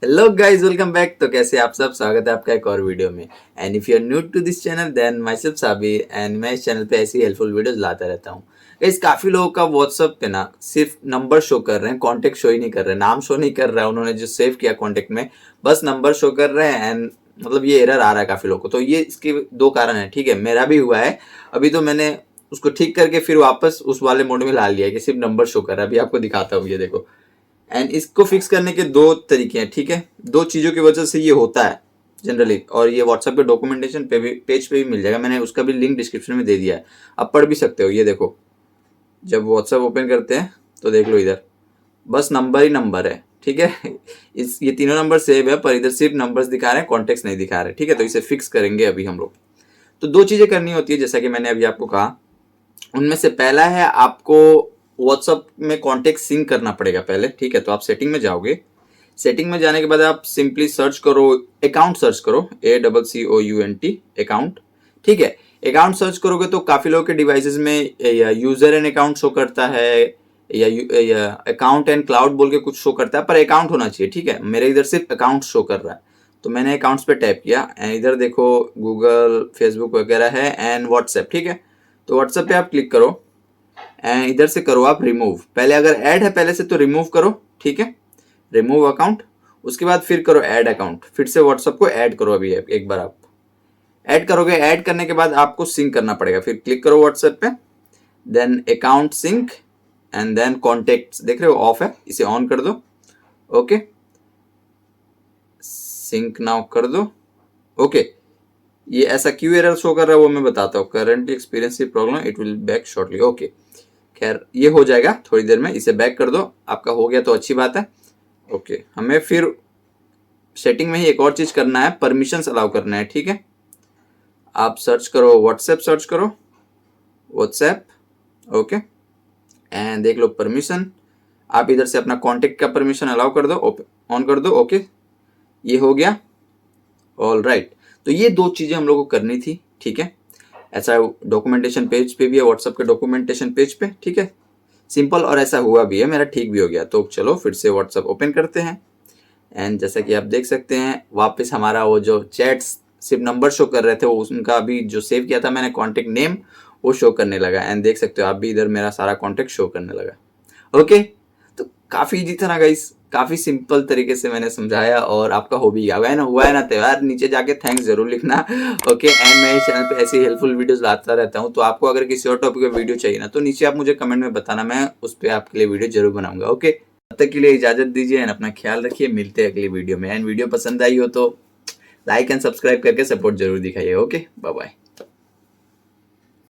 Hello guys, welcome back. तो कैसे आप सब, स्वागत है आपका एक और वीडियो में। And if you are new to this channel then माय सेल्फ साबिर एंड मैं इस चैनल पे ऐसी हेल्पफुल वीडियोस लाता रहता हूँ। गाइस, काफी लोगों का व्हाट्सएप पे ना सिर्फ नंबर शो कर रहे हैं, कांटेक्ट शो ही नहीं कर रहे, नाम शो नहीं कर रहा है। उन्होंने जो सेव किया कांटेक्ट में बस नंबर शो कर रहे हैं एंड मतलब ये एरर आ रहा है काफी लोगों को। तो ये इसके दो कारण है, ठीक है। मेरा भी हुआ है, अभी तो मैंने उसको ठीक करके फिर वापस उस वाले मोड में ला लिया है कि सिर्फ नंबर शो कर रहा है। अभी आपको दिखाता हूँ, ये देखो। एंड इसको फिक्स करने के दो तरीके हैं, ठीक है। दो चीजों की वजह से ये होता है जनरली, और ये व्हाट्सएप के डॉक्यूमेंटेशन पे भी, पेज पे भी मिल जाएगा। मैंने उसका भी लिंक डिस्क्रिप्शन में दे दिया है, आप पढ़ भी सकते हो। ये देखो, जब व्हाट्सएप ओपन करते हैं तो देख लो, इधर बस नंबर ही नंबर है, ठीक है। इस ये तीनों नंबर सेव है, पर इधर सिर्फ नंबर्स दिखा रहे हैं, कॉन्टेक्ट नहीं दिखा रहे, ठीक है। तो इसे फिक्स करेंगे अभी हम लोग। तो दो चीजें करनी होती है, जैसा कि मैंने अभी आपको कहा। उनमें से पहला है, आपको व्हाट्सएप में कॉन्टेक्ट सिंक करना पड़ेगा पहले, ठीक है। तो आप सेटिंग में जाओगे, सेटिंग में जाने के बाद आप सिंपली सर्च करो, अकाउंट सर्च करो, ACCOUNT अकाउंट, ठीक है। अकाउंट सर्च करोगे तो काफी लोगों के डिवाइसेस में या यूजर एंड अकाउंट शो करता है या अकाउंट एंड क्लाउड बोल के कुछ शो करता है, पर अकाउंट होना चाहिए, ठीक है। मेरे इधर सिर्फ अकाउंट शो कर रहा है, तो मैंने अकाउंट्स पे टैप किया एंड इधर देखो गूगल, फेसबुक वगैरह है एंड व्हाट्सएप, ठीक है। तो व्हाट्सएप पे आप क्लिक करो एंड इधर से करो आप रिमूव। पहले अगर ऐड है पहले से तो रिमूव करो, ठीक है, रिमूव अकाउंट। उसके बाद फिर करो ऐड अकाउंट, फिर से व्हाट्सएप को ऐड करो। अभी एक बार आप ऐड करोगे, ऐड करने के बाद आपको सिंक करना पड़ेगा। फिर क्लिक करो व्हाट्सएप पे, then account sync and then contact, देख रहे हो ऑफ है, इसे ऑन कर दो। ओके, सिंक नाउ कर दो। ओके, ये ऐसा क्यों एरर शो कर रहा है वो मैं बताता हूँ। Currently experience problem, it will back shortly. Okay, खैर ये हो जाएगा थोड़ी देर में, इसे बैक कर दो। आपका हो गया तो अच्छी बात है। ओके, हमें फिर सेटिंग में ही एक और चीज करना है, परमिशंस अलाउ करना है, ठीक है। आप सर्च करो व्हाट्सएप, सर्च करो व्हाट्सएप, ओके, एंड देख लो परमिशन। आप इधर से अपना कॉन्टेक्ट का परमिशन अलाउ कर दो, ऑन कर दो। ओके, ये हो गया, ऑल राइट। तो ये दो चीजें हम लोग को करनी थी, ठीक है। ऐसा डॉक्यूमेंटेशन पेज पे भी है, व्हाट्सएप के डॉक्यूमेंटेशन पेज पे, ठीक है। सिंपल, और ऐसा हुआ भी है, मेरा ठीक भी हो गया। तो चलो फिर से व्हाट्सएप ओपन करते हैं एंड जैसा कि आप देख सकते हैं वापस हमारा वो जो चैट्स सिर्फ नंबर शो कर रहे थे, वो उनका अभी जो सेव किया था मैंने कॉन्टेक्ट नेम, वो शो करने लगा। एंड देख सकते हो आप भी, इधर मेरा सारा कॉन्टेक्ट शो करने लगा। ओके, तो काफी इजी था ना गाइस, काफी सिंपल तरीके से मैंने समझाया और आपका हो भी गया। हुआ है ना तैयार, नीचे जाके थैंक्स जरूर लिखना। ओके, एंड मैं इस चैनल पे ऐसी हेल्पफुल वीडियोस लाता रहता हूँ। तो आपको अगर किसी और टॉपिक पे वीडियो चाहिए ना, तो नीचे आप मुझे कमेंट में बताना, मैं उस पर आपके लिए वीडियो जरूर बनाऊंगा। ओके, तब तक के लिए इजाजत दीजिए एंड अपना ख्याल रखिए। मिलते हैं अगली वीडियो में। एंड वीडियो पसंद आई हो तो लाइक एंड सब्सक्राइब करके सपोर्ट जरूर दिखाइए। Okay, bye bye.